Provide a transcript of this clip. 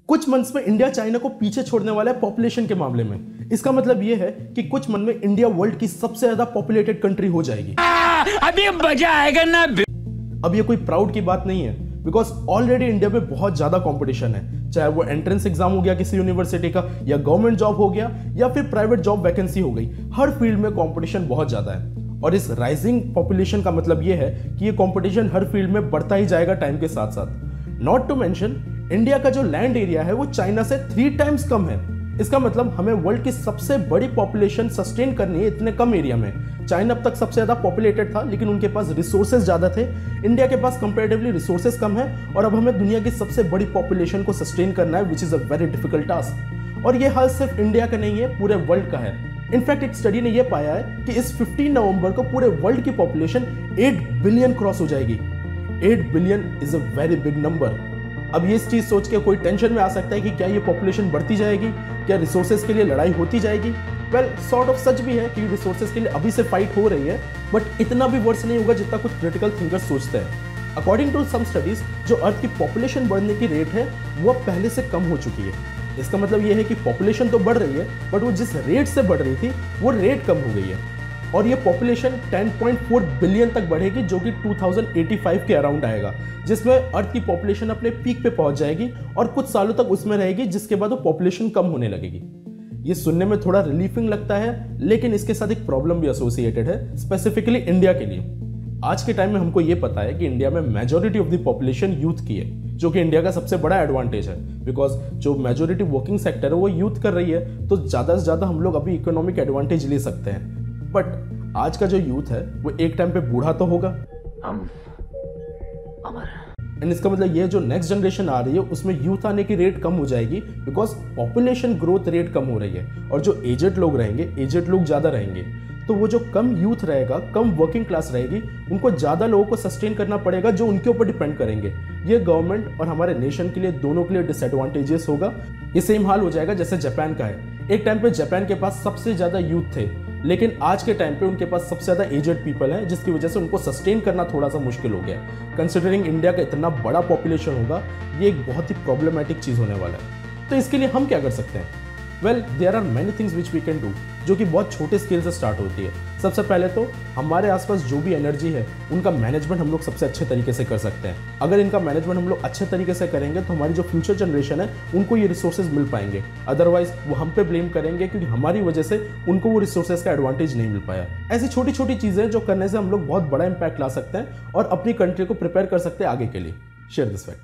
कुछ मंथ्स में India China को पीछे छोड़ने वाला है पॉपुलेशन के मामले में। इसका मतलब यह है कि कुछ मंथ में इंडिया वर्ल्ड की सबसे ज्यादा पॉपुलेटेड कंट्री हो जाएगी। अभी मजा आएगा ना। अब ये कोई प्राउड की बात नहीं है, बिकॉज ऑलरेडी इंडिया में बहुत ज्यादा कंपटीशन है, चाहे वो एंट्रेंस एग्जाम हो गया किसी यूनिवर्सिटी का, या गवर्नमेंट जॉब हो गया, या फिर प्राइवेट जॉब वैकेंसी हो गई। हर फील्ड में कंपटीशन बहुत ज्यादा है और इस राइजिंग पॉपुलेशन का मतलब ये है कि ये कंपटीशन हर फील्ड में बढ़ता ही जाएगा टाइम के साथ साथ। नॉट टू मेंशन इंडिया का जो लैंड एरिया है वो चाइना से 3 टाइम्स कम है। इसका मतलब हमें वर्ल्ड की सबसे बड़ी पॉपुलेशन सस्टेन करनी है इतने कम एरिया में। चाइना अब तक सबसे ज्यादा पॉपुलेटेड था, लेकिन उनके पास रिसोर्सेज ज्यादा थे। इंडिया के पास कंपैरेटिवली रिसोर्सेज कम है और अब हमें दुनिया की सबसे बड़ी पॉपुलेशन को सस्टेन करना है, which is a very difficult task. और ये हाल सिर्फ इंडिया का नहीं है, पूरे वर्ल्ड का है। इनफैक्ट एक स्टडी ने यह पाया है कि इस 15 नवंबर को पूरे वर्ल्ड की पॉपुलेशन 8 बिलियन क्रॉस हो जाएगी। 8 billion is a very big number. अब ये चीज सोच के कोई टेंशन में आ सकता है कि क्या ये पॉपुलेशन बढ़ती जाएगी, क्या रिसोर्सेज के लिए लड़ाई होती जाएगी। वेल, सॉर्ट ऑफ सच भी है कि रिसोर्सेज के लिए अभी से फाइट हो रही है, बट इतना भी वर्स नहीं होगा जितना कुछ क्रिटिकल थिंकर्स सोचते हैं। अकॉर्डिंग टू सम स्टडीज, जो अर्थ की पॉपुलेशन बढ़ने की रेट है वो अब पहले से कम हो चुकी है। इसका मतलब ये है कि पॉपुलेशन तो बढ़ रही है, बट वो जिस रेट से बढ़ रही थी वो रेट कम हो गई है। और ये पॉपुलेशन 10.4 बिलियन तक बढ़ेगी, जो कि 2085 के अराउंड आएगा, जिसमें अर्थ की पॉपुलेशन अपने पीक पे पहुंच जाएगी और कुछ सालों तक उसमें रहेगी, जिसके बाद वो पॉपुलेशन कम होने लगेगी। ये सुनने में थोड़ा रिलीफिंग लगता है, लेकिन इसके साथ एक प्रॉब्लम भी एसोसिएटेड है, स्पेसिफिकली इंडिया के लिए। आज के टाइम में हमको ये पता है कि इंडिया में majority of the population youth की है, जो कि इंडिया का सबसे बड़ा एडवांटेज है, बिकॉज जो मेजॉरिटी वर्किंग सेक्टर है वो यूथ कर रही है, तो ज्यादा से ज्यादा हम लोग अभी इकोनॉमिक एडवांटेज ले सकते हैं। बट आज का जो यूथ है वो एक टाइम पे बूढ़ा तो होगा, एंड इसका मतलब ये जो नेक्स्ट जनरेशन आ रही है उसमें यूथ आने की रेट कम हो जाएगी, बिकॉज पॉपुलेशन ग्रोथ रेट कम हो रही है। और जो एजेड लोग रहेंगे, एजेड लोग ज्यादा रहेंगे, तो वो जो कम यूथ रहेगा, कम वर्किंग क्लास रहेगी, उनको ज्यादा लोगों को सस्टेन करना पड़ेगा जो उनके ऊपर डिपेंड करेंगे। ये गवर्नमेंट और हमारे नेशन के लिए, दोनों के लिए डिसएडवांटेजेस होगा। ये सेम हाल हो जाएगा जैसे जापान का है। एक टाइम पे जापान के पास सबसे ज्यादा यूथ थे, लेकिन आज के टाइम पे उनके पास सबसे ज्यादा एजेड पीपल है, जिसकी वजह से उनको सस्टेन करना थोड़ा सा मुश्किल हो गया। कंसिडरिंग इंडिया का इतना बड़ा पॉपुलेशन होगा, ये एक बहुत ही प्रॉब्लमेटिक चीज होने वाला है। तो इसके लिए हम क्या कर सकते हैं? Well, there are many things which we can do, जो कि बहुत छोटे स्केल से स्टार्ट होती है। सबसे पहले तो हमारे आसपास जो भी एनर्जी है उनका मैनेजमेंट हम लोग सबसे अच्छे तरीके से कर सकते हैं। अगर इनका मैनेजमेंट हम लोग अच्छे तरीके से करेंगे तो हमारी जो फ्यूचर जनरेशन है उनको ये रिसोर्सेज मिल पाएंगे। अदरवाइज वो हम पे ब्लेम करेंगे क्योंकि हमारी वजह से उनको वो रिसोर्सेज का एडवांटेज नहीं मिल पाया। ऐसी छोटी छोटी चीजें जो करने से हम लोग बहुत बड़ा इंपैक्ट ला सकते हैं और अपनी कंट्री को प्रिपेयर कर सकते हैं आगे के लिए। Share this fact.